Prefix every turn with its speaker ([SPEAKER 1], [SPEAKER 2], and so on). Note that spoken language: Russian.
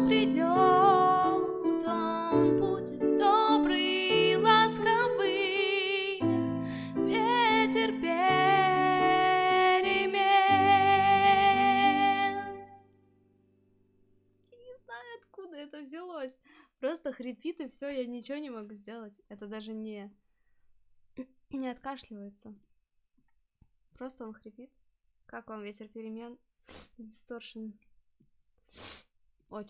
[SPEAKER 1] придет, он будет добрый, ласковый, ветер перемен. Я не знаю, откуда это взялось. Просто хрипит, и все, я ничего не могу сделать. Это даже не откашливается. Просто он хрипит. Как вам ветер перемен с дисторшн? Очень